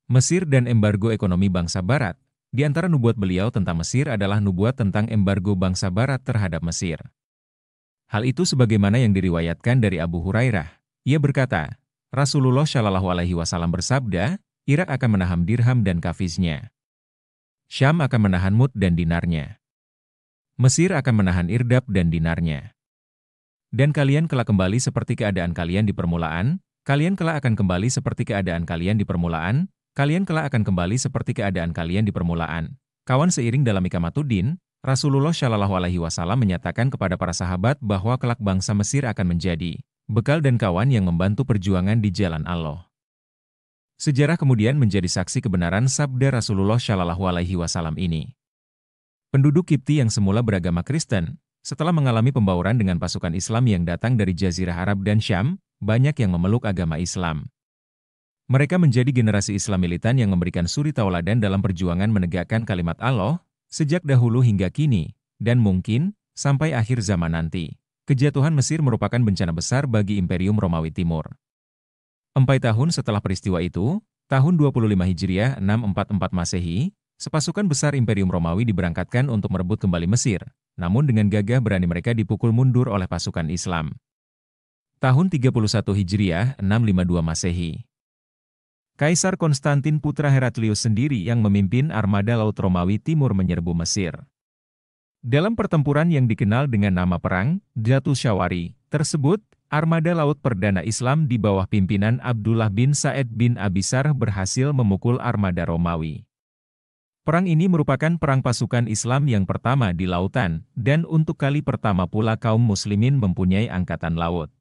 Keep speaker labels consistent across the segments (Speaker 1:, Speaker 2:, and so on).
Speaker 1: Mesir dan embargo ekonomi bangsa Barat. Di antara nubuat beliau tentang Mesir adalah nubuat tentang embargo bangsa Barat terhadap Mesir. Hal itu sebagaimana yang diriwayatkan dari Abu Hurairah. Ia berkata, Rasulullah Shallallahu Alaihi Wasallam bersabda, Irak akan menahan dirham dan kafiznya. Syam akan menahan mud dan dinarnya. Mesir akan menahan irdab dan dinarnya. Dan kalian kelak kembali seperti keadaan kalian di permulaan, kalian kelak akan kembali seperti keadaan kalian di permulaan, kalian kelak akan kembali seperti keadaan kalian di permulaan. Kawan seiring dalam Iqamatuddin, Rasulullah Shallallahu Alaihi Wasallam menyatakan kepada para sahabat bahwa kelak bangsa Mesir akan menjadi bekal dan kawan yang membantu perjuangan di jalan Allah. Sejarah kemudian menjadi saksi kebenaran sabda Rasulullah Shallallahu Alaihi Wasallam ini. Penduduk Kipti yang semula beragama Kristen, setelah mengalami pembauran dengan pasukan Islam yang datang dari Jazirah Arab dan Syam, banyak yang memeluk agama Islam. Mereka menjadi generasi Islam militan yang memberikan suri tauladan dalam perjuangan menegakkan kalimat Allah, sejak dahulu hingga kini, dan mungkin, sampai akhir zaman nanti. Kejatuhan Mesir merupakan bencana besar bagi Imperium Romawi Timur. 4 tahun setelah peristiwa itu, tahun 25 Hijriah 644 Masehi, sepasukan besar Imperium Romawi diberangkatkan untuk merebut kembali Mesir, namun dengan gagah berani mereka dipukul mundur oleh pasukan Islam. Tahun 31 Hijriah 652 Masehi. Kaisar Konstantin putra Heraklius sendiri yang memimpin armada Laut Romawi Timur menyerbu Mesir. Dalam pertempuran yang dikenal dengan nama Perang Dhatul Syawari tersebut, armada laut perdana Islam di bawah pimpinan Abdullah bin Sa'id bin Abisar berhasil memukul armada Romawi. Perang ini merupakan perang pasukan Islam yang pertama di lautan, dan untuk kali pertama pula kaum muslimin mempunyai angkatan laut.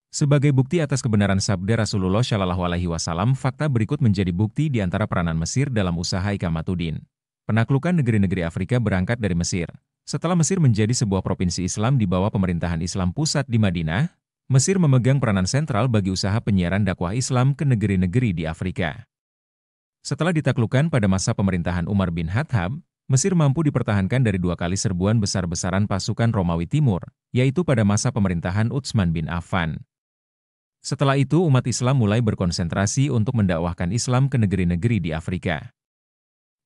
Speaker 1: Sebagai bukti atas kebenaran sabda Rasulullah Shallallahu Alaihi Wasallam, fakta berikut menjadi bukti di antara peranan Mesir dalam usaha Iqamatuddin. Penaklukan negeri-negeri Afrika berangkat dari Mesir. Setelah Mesir menjadi sebuah provinsi Islam di bawah pemerintahan Islam pusat di Madinah, Mesir memegang peranan sentral bagi usaha penyiaran dakwah Islam ke negeri-negeri di Afrika. Setelah ditaklukkan pada masa pemerintahan Umar bin Khattab, Mesir mampu dipertahankan dari 2 kali serbuan besar-besaran pasukan Romawi Timur, yaitu pada masa pemerintahan Utsman bin Affan. Setelah itu umat Islam mulai berkonsentrasi untuk mendakwahkan Islam ke negeri-negeri di Afrika.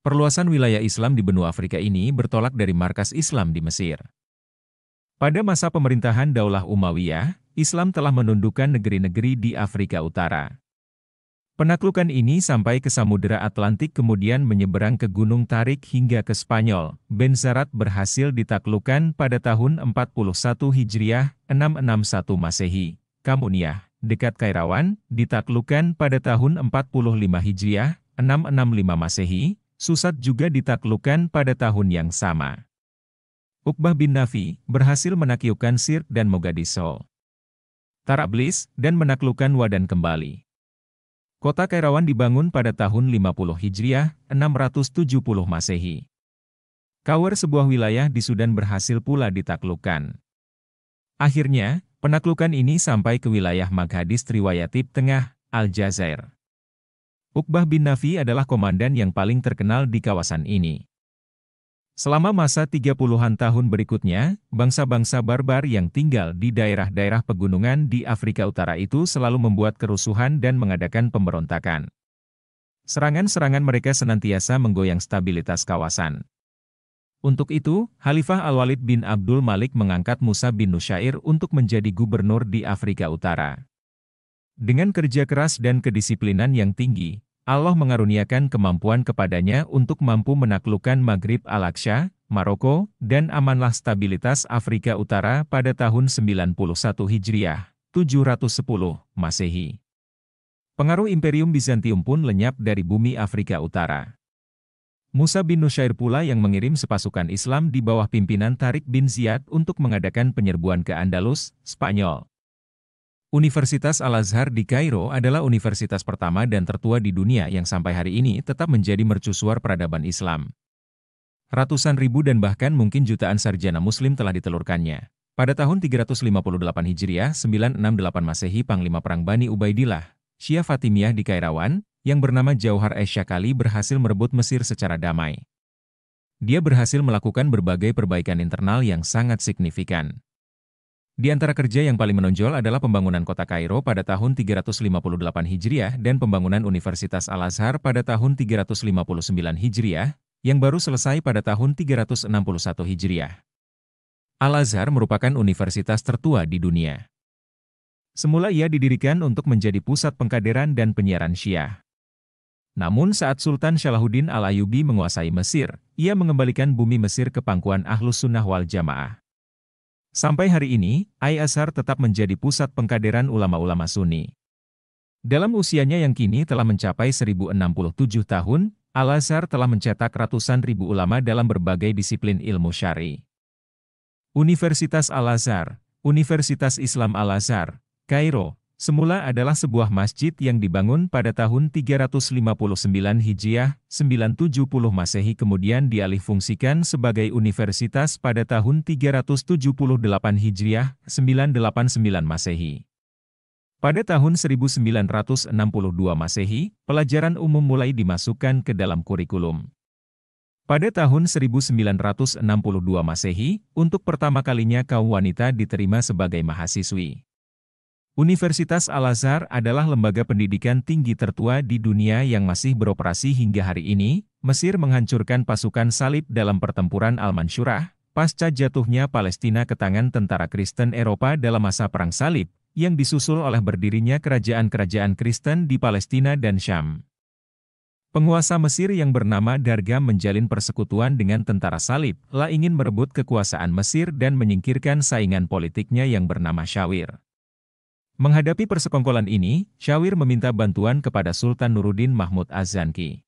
Speaker 1: Perluasan wilayah Islam di benua Afrika ini bertolak dari markas Islam di Mesir. Pada masa pemerintahan Daulah Umayyah, Islam telah menundukkan negeri-negeri di Afrika Utara. Penaklukan ini sampai ke Samudera Atlantik kemudian menyeberang ke Gunung Tarik hingga ke Spanyol. Benzarat berhasil ditaklukkan pada tahun 41 Hijriah 661 Masehi. Kamuniyah, dekat Kairawan, ditaklukkan pada tahun 45 Hijriah 665 Masehi. Susat juga ditaklukkan pada tahun yang sama. Uqbah bin Nafi berhasil menaklukkan Sirte dan Mogadiscio, Tarablis, dan menaklukkan Wadan kembali. Kota Kairawan dibangun pada tahun 50 Hijriah 670 Masehi. Kawer, sebuah wilayah di Sudan, berhasil pula ditaklukkan. Akhirnya, penaklukan ini sampai ke wilayah Maghadis Triwayatib Tengah, Aljazair. Uqbah bin Nafi adalah komandan yang paling terkenal di kawasan ini. Selama masa 30-an tahun berikutnya, bangsa-bangsa barbar yang tinggal di daerah-daerah pegunungan di Afrika Utara itu selalu membuat kerusuhan dan mengadakan pemberontakan. Serangan-serangan mereka senantiasa menggoyang stabilitas kawasan. Untuk itu, Khalifah Al-Walid bin Abdul Malik mengangkat Musa bin Nusyair untuk menjadi gubernur di Afrika Utara. Dengan kerja keras dan kedisiplinan yang tinggi, Allah mengaruniakan kemampuan kepadanya untuk mampu menaklukkan Maghrib Al-Aqsa, Maroko, dan amanlah stabilitas Afrika Utara pada tahun 91 Hijriah, 710 Masehi. Pengaruh Imperium Bizantium pun lenyap dari bumi Afrika Utara. Musa bin Nusyair pula yang mengirim sepasukan Islam di bawah pimpinan Tariq bin Ziyad untuk mengadakan penyerbuan ke Andalus, Spanyol. Universitas Al-Azhar di Kairo adalah universitas pertama dan tertua di dunia yang sampai hari ini tetap menjadi mercusuar peradaban Islam. Ratusan ribu dan bahkan mungkin jutaan sarjana Muslim telah ditelurkannya. Pada tahun 358 Hijriah 968 Masehi, Panglima Perang Bani Ubaidillah, Syiah Fatimiyah di Kairawan, yang bernama Jauhar Es-Syakali berhasil merebut Mesir secara damai. Dia berhasil melakukan berbagai perbaikan internal yang sangat signifikan. Di antara kerja yang paling menonjol adalah pembangunan kota Kairo pada tahun 358 Hijriah dan pembangunan Universitas Al-Azhar pada tahun 359 Hijriah, yang baru selesai pada tahun 361 Hijriah. Al-Azhar merupakan universitas tertua di dunia. Semula ia didirikan untuk menjadi pusat pengkaderan dan penyiaran Syiah. Namun saat Sultan Salahuddin Al-Ayyubi menguasai Mesir, ia mengembalikan bumi Mesir ke pangkuan Ahlus Sunnah wal Jamaah. Sampai hari ini, Al-Azhar tetap menjadi pusat pengkaderan ulama-ulama Sunni. Dalam usianya yang kini telah mencapai 1067 tahun, Al-Azhar telah mencetak ratusan ribu ulama dalam berbagai disiplin ilmu syar'i. Universitas Al-Azhar, Universitas Islam Al-Azhar, Kairo, semula adalah sebuah masjid yang dibangun pada tahun 359 Hijriah, 970 Masehi kemudian dialihfungsikan sebagai universitas pada tahun 378 Hijriah, 989 Masehi. Pada tahun 1962 Masehi, pelajaran umum mulai dimasukkan ke dalam kurikulum. Pada tahun 1962 Masehi, untuk pertama kalinya kaum wanita diterima sebagai mahasiswi. Universitas Al-Azhar adalah lembaga pendidikan tinggi tertua di dunia yang masih beroperasi hingga hari ini. Mesir menghancurkan pasukan salib dalam pertempuran Al-Mansyurah, pasca jatuhnya Palestina ke tangan tentara Kristen Eropa dalam masa Perang Salib, yang disusul oleh berdirinya kerajaan-kerajaan Kristen di Palestina dan Syam. Penguasa Mesir yang bernama Dargham menjalin persekutuan dengan tentara salib, ingin merebut kekuasaan Mesir dan menyingkirkan saingan politiknya yang bernama Syawir. Menghadapi persekongkolan ini, Syawir meminta bantuan kepada Sultan Nuruddin Mahmud Az-Zanki.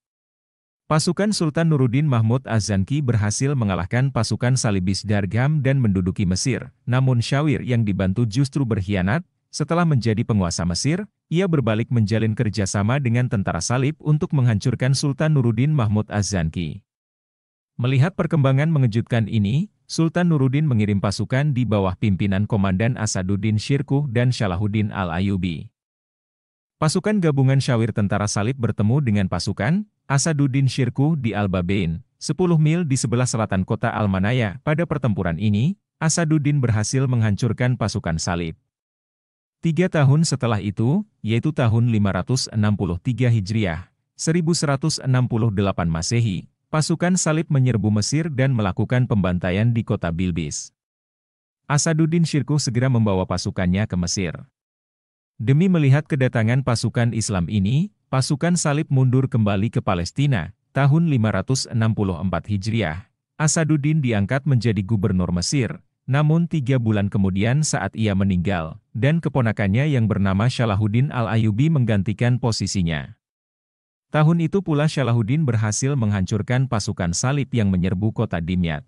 Speaker 1: Pasukan Sultan Nuruddin Mahmud Az-Zanki berhasil mengalahkan pasukan Salibis Dargham dan menduduki Mesir, namun Syawir yang dibantu justru berkhianat. Setelah menjadi penguasa Mesir, ia berbalik menjalin kerjasama dengan tentara salib untuk menghancurkan Sultan Nuruddin Mahmud Az-Zanki. Melihat perkembangan mengejutkan ini, Sultan Nuruddin mengirim pasukan di bawah pimpinan Komandan Asaduddin Syirkuh dan Salahuddin Al-Ayyubi. Pasukan gabungan Syawir tentara salib bertemu dengan pasukan Asaduddin Syirkuh di Al-Babein, 10 mil di sebelah selatan kota Al-Manaya. Pada pertempuran ini, Asaduddin berhasil menghancurkan pasukan salib. 3 tahun setelah itu, yaitu tahun 563 Hijriah, 1168 Masehi, pasukan salib menyerbu Mesir dan melakukan pembantaian di kota Bilbis. Asaduddin Syirkuh segera membawa pasukannya ke Mesir. Demi melihat kedatangan pasukan Islam ini, pasukan salib mundur kembali ke Palestina. Tahun 564 Hijriah, Asaduddin diangkat menjadi gubernur Mesir, namun 3 bulan kemudian saat ia meninggal, dan keponakannya yang bernama Salahuddin Al-Ayyubi menggantikan posisinya. Tahun itu pula Salahuddin berhasil menghancurkan pasukan salib yang menyerbu kota Dimyat.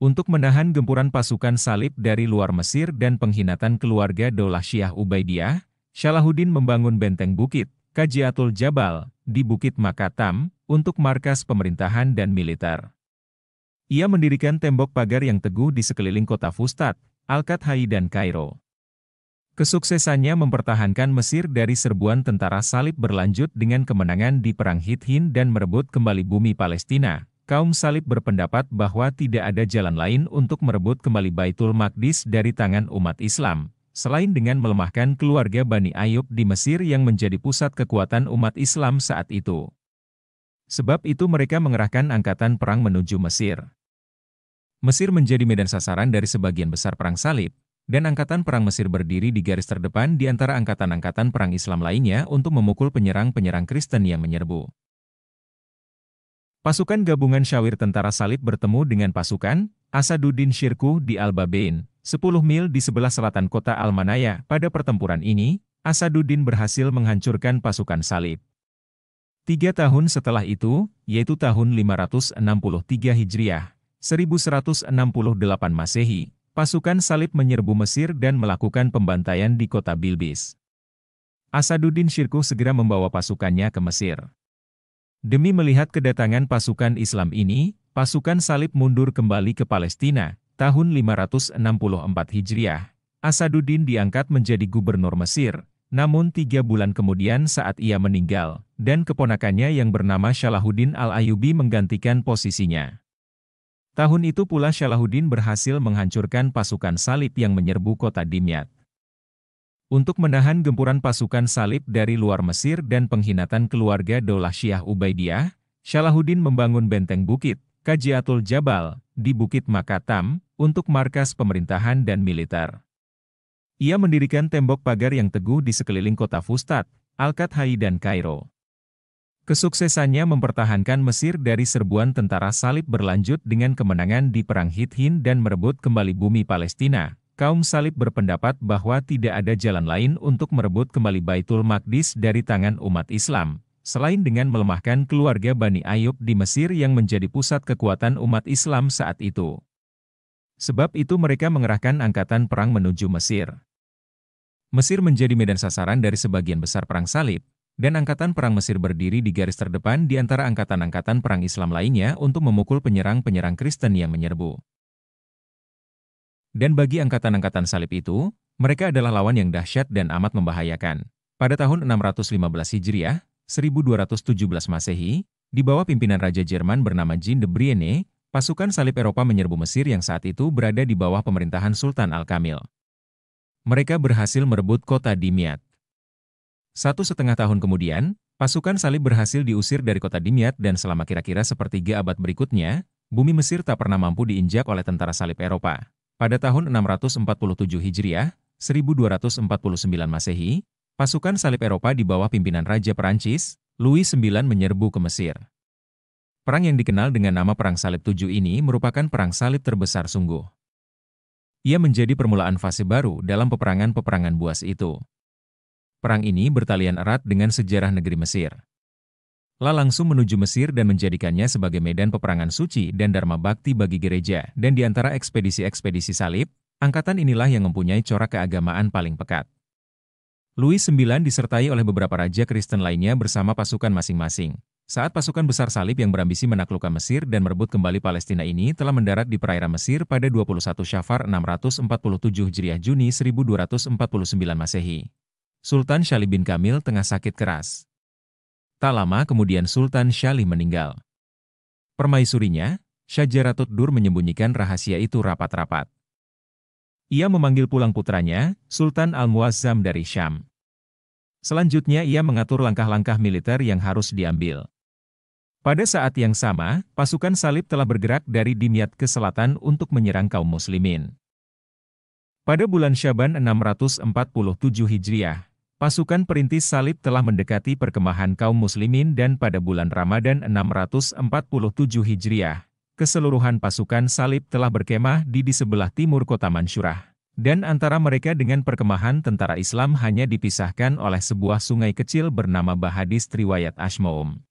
Speaker 1: Untuk menahan gempuran pasukan salib dari luar Mesir dan pengkhianatan keluarga Daulah Syiah Ubaidiyah, Salahuddin membangun benteng bukit, Kajiatul Jabal, di Bukit Makatam, untuk markas pemerintahan dan militer. Ia mendirikan tembok pagar yang teguh di sekeliling kota Fustat, Al-Qathai dan Kairo. Kesuksesannya mempertahankan Mesir dari serbuan tentara salib berlanjut dengan kemenangan di Perang Hittin dan merebut kembali bumi Palestina. Kaum salib berpendapat bahwa tidak ada jalan lain untuk merebut kembali Baitul Maqdis dari tangan umat Islam, selain dengan melemahkan keluarga Bani Ayyub di Mesir yang menjadi pusat kekuatan umat Islam saat itu. Sebab itu mereka mengerahkan angkatan perang menuju Mesir. Mesir menjadi medan sasaran dari sebagian besar perang salib, dan angkatan perang Mesir berdiri di garis terdepan di antara angkatan-angkatan perang Islam lainnya untuk memukul penyerang-penyerang Kristen yang menyerbu. Pasukan gabungan Syawir tentara salib bertemu dengan pasukan Asaduddin Syirkuh di Al-Babein, 10 mil di sebelah selatan kota Al-Manaya. Pada pertempuran ini, Asaduddin berhasil menghancurkan pasukan salib. 3 tahun setelah itu, yaitu tahun 563 Hijriah, 1168 Masehi, pasukan salib menyerbu Mesir dan melakukan pembantaian di kota Bilbis. Asaduddin Syirkuh segera membawa pasukannya ke Mesir. Demi melihat kedatangan pasukan Islam ini, pasukan salib mundur kembali ke Palestina. Tahun 564 Hijriah, Asaduddin diangkat menjadi gubernur Mesir, namun 3 bulan kemudian saat ia meninggal, dan keponakannya yang bernama Salahuddin Al-Ayyubi menggantikan posisinya. Tahun itu pula Salahuddin berhasil menghancurkan pasukan salib yang menyerbu kota Dimyat. Untuk menahan gempuran pasukan salib dari luar Mesir dan pengkhianatan keluarga Daulah Syiah Ubaidiyah, Salahuddin membangun benteng bukit, Kajiatul Jabal, di Bukit Makatam, untuk markas pemerintahan dan militer. Ia mendirikan tembok pagar yang teguh di sekeliling kota Fustat, Al-Qathai dan Kairo. Kesuksesannya mempertahankan Mesir dari serbuan tentara salib berlanjut dengan kemenangan di Perang Hittin dan merebut kembali bumi Palestina. Kaum salib berpendapat bahwa tidak ada jalan lain untuk merebut kembali Baitul Maqdis dari tangan umat Islam, selain dengan melemahkan keluarga Bani Ayyub di Mesir yang menjadi pusat kekuatan umat Islam saat itu. Sebab itu mereka mengerahkan angkatan perang menuju Mesir. Mesir menjadi medan sasaran dari sebagian besar perang salib, dan angkatan perang Mesir berdiri di garis terdepan di antara angkatan-angkatan perang Islam lainnya untuk memukul penyerang-penyerang Kristen yang menyerbu. Dan bagi angkatan-angkatan salib itu, mereka adalah lawan yang dahsyat dan amat membahayakan. Pada tahun 615 Hijriah, 1217 Masehi, di bawah pimpinan Raja Jerman bernama Jean de Brienne, pasukan salib Eropa menyerbu Mesir yang saat itu berada di bawah pemerintahan Sultan Al-Kamil. Mereka berhasil merebut kota Dimyat. 1,5 tahun kemudian, pasukan salib berhasil diusir dari kota Dimyat dan selama kira-kira sepertiga abad berikutnya, bumi Mesir tak pernah mampu diinjak oleh tentara salib Eropa. Pada tahun 647 Hijriah, 1249 Masehi, pasukan salib Eropa di bawah pimpinan Raja Perancis, Louis IX menyerbu ke Mesir. Perang yang dikenal dengan nama Perang Salib VII ini merupakan perang salib terbesar sungguh. Ia menjadi permulaan fase baru dalam peperangan-peperangan buas itu. Perang ini bertalian erat dengan sejarah negeri Mesir. La langsung menuju Mesir dan menjadikannya sebagai medan peperangan suci dan dharma bakti bagi gereja, dan di antara ekspedisi-ekspedisi salib, angkatan inilah yang mempunyai corak keagamaan paling pekat. Louis IX disertai oleh beberapa raja Kristen lainnya bersama pasukan masing-masing. Saat pasukan besar salib yang berambisi menaklukkan Mesir dan merebut kembali Palestina ini telah mendarat di perairan Mesir pada 21 Syafar 647 Hijriah Juni 1249 Masehi. Sultan Syalih bin Kamil tengah sakit keras. Tak lama kemudian Sultan Syalih meninggal. Permaisurinya, Syajaratud Dur menyembunyikan rahasia itu rapat-rapat. Ia memanggil pulang putranya, Sultan Al-Muazzam dari Syam. Selanjutnya ia mengatur langkah-langkah militer yang harus diambil. Pada saat yang sama, pasukan salib telah bergerak dari Dimyat ke selatan untuk menyerang kaum muslimin. Pada bulan Syaban 647 Hijriah, pasukan perintis salib telah mendekati perkemahan kaum muslimin dan pada bulan Ramadan 647 Hijriah, keseluruhan pasukan salib telah berkemah di sebelah timur kota Mansyurah, dan antara mereka dengan perkemahan tentara Islam hanya dipisahkan oleh sebuah sungai kecil bernama Bahadis Riwayat Ashmaum.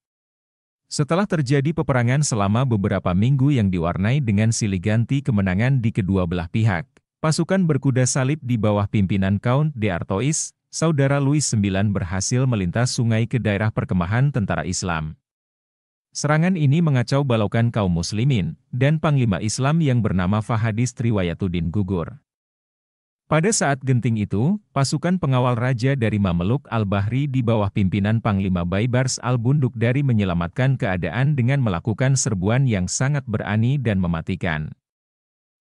Speaker 1: Setelah terjadi peperangan selama beberapa minggu yang diwarnai dengan silih ganti kemenangan di kedua belah pihak, pasukan berkuda salib di bawah pimpinan Count d'Artois, saudara Louis IX berhasil melintas sungai ke daerah perkemahan tentara Islam. Serangan ini mengacau balaukan kaum muslimin, dan panglima Islam yang bernama Fahadis Riwayatuddin gugur. Pada saat genting itu, pasukan pengawal raja dari Mameluk Al-Bahri di bawah pimpinan Panglima Baibars Al-Bunduk dari menyelamatkan keadaan dengan melakukan serbuan yang sangat berani dan mematikan.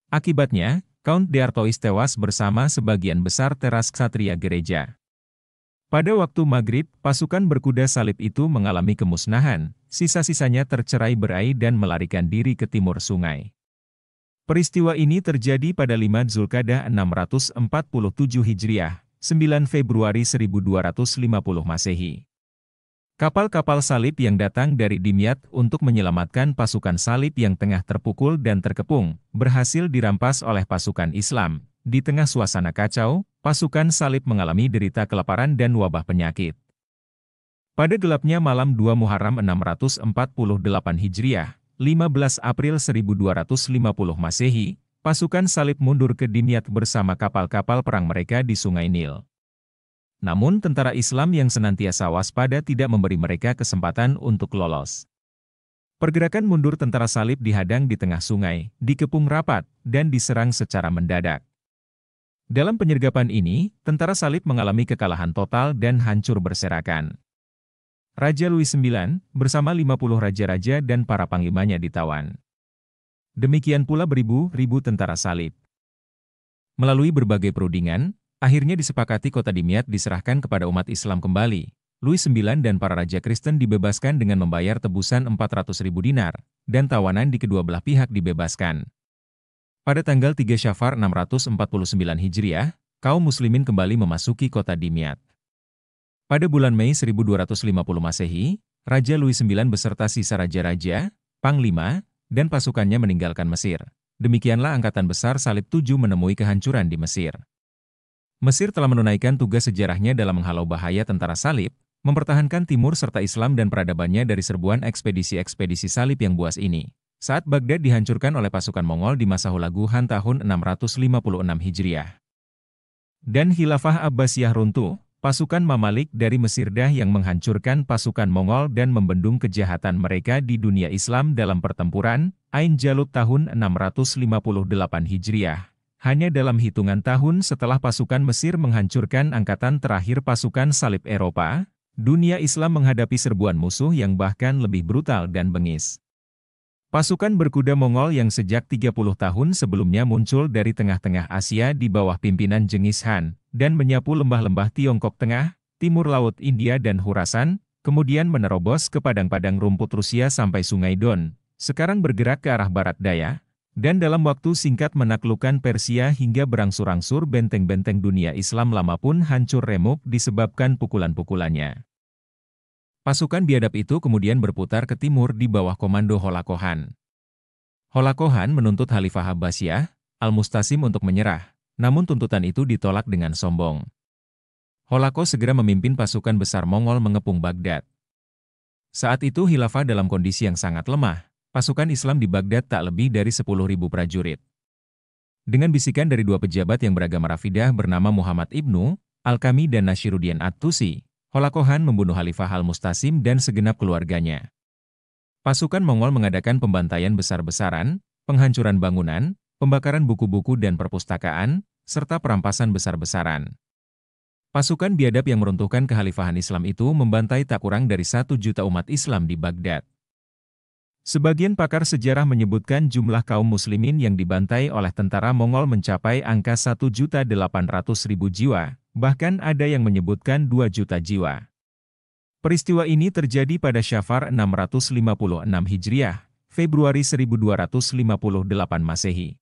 Speaker 1: Akibatnya, Count d'Artois tewas bersama sebagian besar teras ksatria gereja. Pada waktu maghrib, pasukan berkuda salib itu mengalami kemusnahan, sisa-sisanya tercerai-berai dan melarikan diri ke timur sungai. Peristiwa ini terjadi pada 5 Zulkadah 647 Hijriah, 9 Februari 1250 Masehi. Kapal-kapal salib yang datang dari Dimyat untuk menyelamatkan pasukan salib yang tengah terpukul dan terkepung, berhasil dirampas oleh pasukan Islam. Di tengah suasana kacau, pasukan salib mengalami derita kelaparan dan wabah penyakit. Pada gelapnya malam 2 Muharram 648 Hijriah, 15 April 1250 Masehi, pasukan salib mundur ke Dimyat bersama kapal-kapal perang mereka di Sungai Nil. Namun tentara Islam yang senantiasa waspada tidak memberi mereka kesempatan untuk lolos. Pergerakan mundur tentara salib dihadang di tengah sungai, dikepung rapat, dan diserang secara mendadak. Dalam penyergapan ini, tentara salib mengalami kekalahan total dan hancur berserakan. Raja Louis IX, bersama 50 raja-raja dan para panglimanya ditawan. Demikian pula beribu-ribu tentara salib. Melalui berbagai perundingan, akhirnya disepakati kota Dimyat diserahkan kepada umat Islam kembali. Louis IX dan para raja Kristen dibebaskan dengan membayar tebusan 400.000 dinar, dan tawanan di kedua belah pihak dibebaskan. Pada tanggal 3 Syafar 649 Hijriah, kaum muslimin kembali memasuki kota Dimyat. Pada bulan Mei 1250 Masehi, Raja Louis IX beserta sisa raja-raja, panglima, dan pasukannya meninggalkan Mesir. Demikianlah Angkatan Besar Salib VII menemui kehancuran di Mesir. Mesir telah menunaikan tugas sejarahnya dalam menghalau bahaya tentara salib, mempertahankan timur serta Islam dan peradabannya dari serbuan ekspedisi-ekspedisi salib yang buas ini. Saat Baghdad dihancurkan oleh pasukan Mongol di masa Hulagu Han tahun 656 Hijriah. Dan Khilafah Abbasiyah runtuh, pasukan Mamalik dari Mesir yang menghancurkan pasukan Mongol dan membendung kejahatan mereka di dunia Islam dalam pertempuran Ain Jalut tahun 658 Hijriah. Hanya dalam hitungan tahun setelah pasukan Mesir menghancurkan angkatan terakhir pasukan salib Eropa, dunia Islam menghadapi serbuan musuh yang bahkan lebih brutal dan bengis. Pasukan berkuda Mongol yang sejak 30 tahun sebelumnya muncul dari tengah-tengah Asia di bawah pimpinan Genghis Khan, dan menyapu lembah-lembah Tiongkok Tengah, Timur Laut India dan Khurasan, kemudian menerobos ke padang-padang rumput Rusia sampai Sungai Don, sekarang bergerak ke arah barat daya, dan dalam waktu singkat menaklukkan Persia hingga berangsur-angsur benteng-benteng dunia Islam lama pun hancur remuk disebabkan pukulan-pukulannya. Pasukan biadab itu kemudian berputar ke timur di bawah komando Holako Khan. Holako Khan menuntut Khalifah Abbasiyah, Al-Mustasim untuk menyerah, namun tuntutan itu ditolak dengan sombong. Holako segera memimpin pasukan besar Mongol mengepung Baghdad. Saat itu khilafah dalam kondisi yang sangat lemah, pasukan Islam di Baghdad tak lebih dari 10.000 prajurit. Dengan bisikan dari dua pejabat yang beragama Rafidah bernama Muhammad Ibnu Al-Kami dan Nashiruddin At-Tusi, Holako Khan membunuh Khalifah Al-Mustasim dan segenap keluarganya. Pasukan Mongol mengadakan pembantaian besar-besaran, penghancuran bangunan, pembakaran buku-buku dan perpustakaan, serta perampasan besar-besaran. Pasukan biadab yang meruntuhkan kekhalifahan Islam itu membantai tak kurang dari 1 juta umat Islam di Baghdad. Sebagian pakar sejarah menyebutkan jumlah kaum muslimin yang dibantai oleh tentara Mongol mencapai angka 1.800.000 jiwa, bahkan ada yang menyebutkan 2 juta jiwa. Peristiwa ini terjadi pada Syafar 656 Hijriah, Februari 1258 Masehi.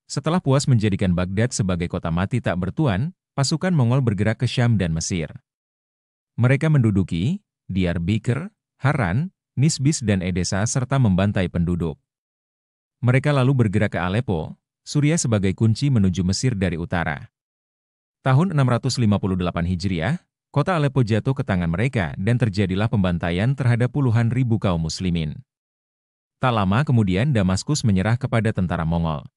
Speaker 1: Setelah puas menjadikan Baghdad sebagai kota mati tak bertuan, pasukan Mongol bergerak ke Syam dan Mesir. Mereka menduduki Diyarbakir, Haran, Nisbis dan Edessa serta membantai penduduk. Mereka lalu bergerak ke Aleppo, Suriah sebagai kunci menuju Mesir dari utara. Tahun 658 Hijriah, kota Aleppo jatuh ke tangan mereka dan terjadilah pembantaian terhadap puluhan ribu kaum muslimin. Tak lama kemudian Damaskus menyerah kepada tentara Mongol.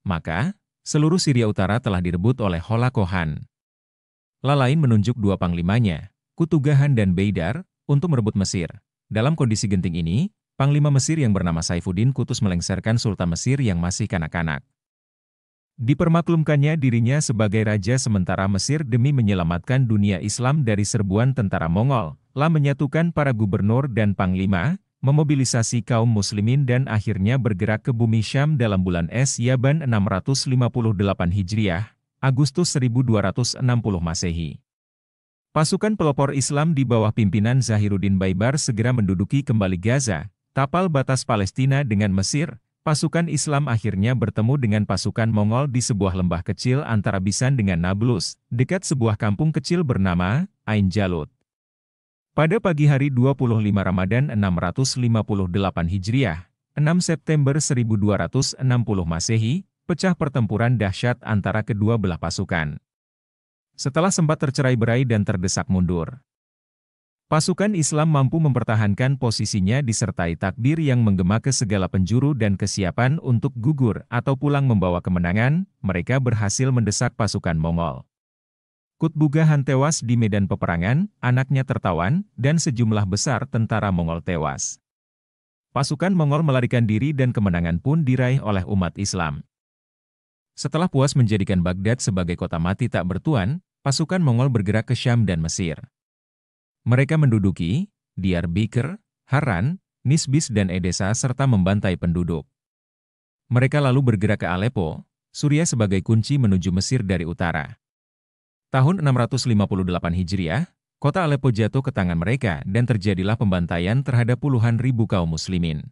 Speaker 1: Maka, seluruh Syria Utara telah direbut oleh Holako Khan. Lalain menunjuk dua panglimanya, Kutugahan dan Beidar, untuk merebut Mesir. Dalam kondisi genting ini, Panglima Mesir yang bernama Saifuddin Qutus melengsarkan Sultan Mesir yang masih kanak-kanak. Dipermaklumkannya dirinya sebagai raja sementara Mesir demi menyelamatkan dunia Islam dari serbuan tentara Mongol, telah menyatukan para gubernur dan panglima, memobilisasi kaum muslimin dan akhirnya bergerak ke bumi Syam dalam bulan Yaban 658 Hijriah, Agustus 1260 Masehi. Pasukan pelopor Islam di bawah pimpinan Zahiruddin Baibar segera menduduki kembali Gaza, tapal batas Palestina dengan Mesir. Pasukan Islam akhirnya bertemu dengan pasukan Mongol di sebuah lembah kecil antara Bisan dengan Nablus, dekat sebuah kampung kecil bernama Ain Jalut. Pada pagi hari 25 Ramadan 658 Hijriah, 6 September 1260 Masehi, pecah pertempuran dahsyat antara kedua belah pasukan. Setelah sempat tercerai-berai dan terdesak mundur, pasukan Islam mampu mempertahankan posisinya disertai takbir yang menggema ke segala penjuru dan kesiapan untuk gugur atau pulang membawa kemenangan. Mereka berhasil mendesak pasukan Mongol. Kutbuga Han tewas di medan peperangan, anaknya tertawan, dan sejumlah besar tentara Mongol tewas. Pasukan Mongol melarikan diri dan kemenangan pun diraih oleh umat Islam. Setelah puas menjadikan Baghdad sebagai kota mati tak bertuan, pasukan Mongol bergerak ke Syam dan Mesir. Mereka menduduki Diyarbakir, Haran, Nisbis dan Edessa serta membantai penduduk. Mereka lalu bergerak ke Aleppo, Suriah sebagai kunci menuju Mesir dari utara. Tahun 658 Hijriah, kota Aleppo jatuh ke tangan mereka dan terjadilah pembantaian terhadap puluhan ribu kaum muslimin.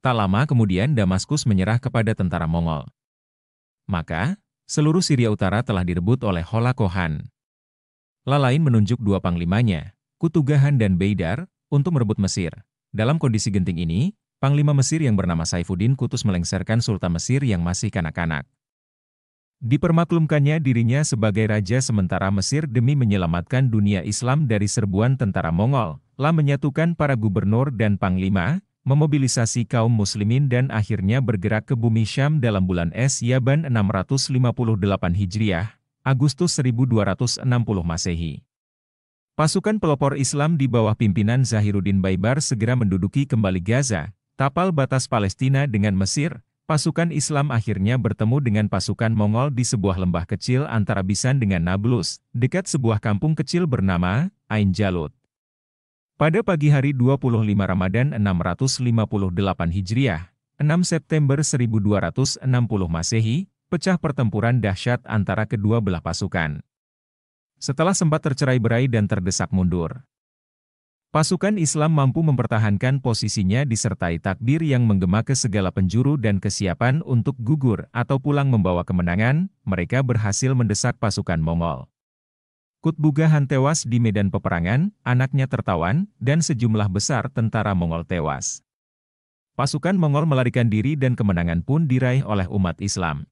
Speaker 1: Tak lama kemudian Damaskus menyerah kepada tentara Mongol. Maka, seluruh Syria Utara telah direbut oleh Holako Khan. Lalain menunjuk dua panglimanya, Kutugahan dan Beidar, untuk merebut Mesir. Dalam kondisi genting ini, Panglima Mesir yang bernama Saifuddin Qutus melengsarkan Sultan Mesir yang masih kanak-kanak. Dipermaklumkannya dirinya sebagai raja sementara Mesir demi menyelamatkan dunia Islam dari serbuan tentara Mongol, telah menyatukan para gubernur dan panglima, memobilisasi kaum muslimin dan akhirnya bergerak ke bumi Syam dalam bulan Yaban 658 Hijriah, Agustus 1260 Masehi. Pasukan pelopor Islam di bawah pimpinan Zahiruddin Baibar segera menduduki kembali Gaza, tapal batas Palestina dengan Mesir. Pasukan Islam akhirnya bertemu dengan pasukan Mongol di sebuah lembah kecil antara Bisan dengan Nablus, dekat sebuah kampung kecil bernama Ain Jalut. Pada pagi hari 25 Ramadan 658 Hijriah, 6 September 1260 Masehi, pecah pertempuran dahsyat antara kedua belah pasukan. Setelah sempat tercerai-berai dan terdesak mundur, pasukan Islam mampu mempertahankan posisinya disertai takbir yang menggema ke segala penjuru dan kesiapan untuk gugur atau pulang membawa kemenangan. Mereka berhasil mendesak pasukan Mongol. Kutbugahan tewas di medan peperangan, anaknya tertawan, dan sejumlah besar tentara Mongol tewas. Pasukan Mongol melarikan diri dan kemenangan pun diraih oleh umat Islam.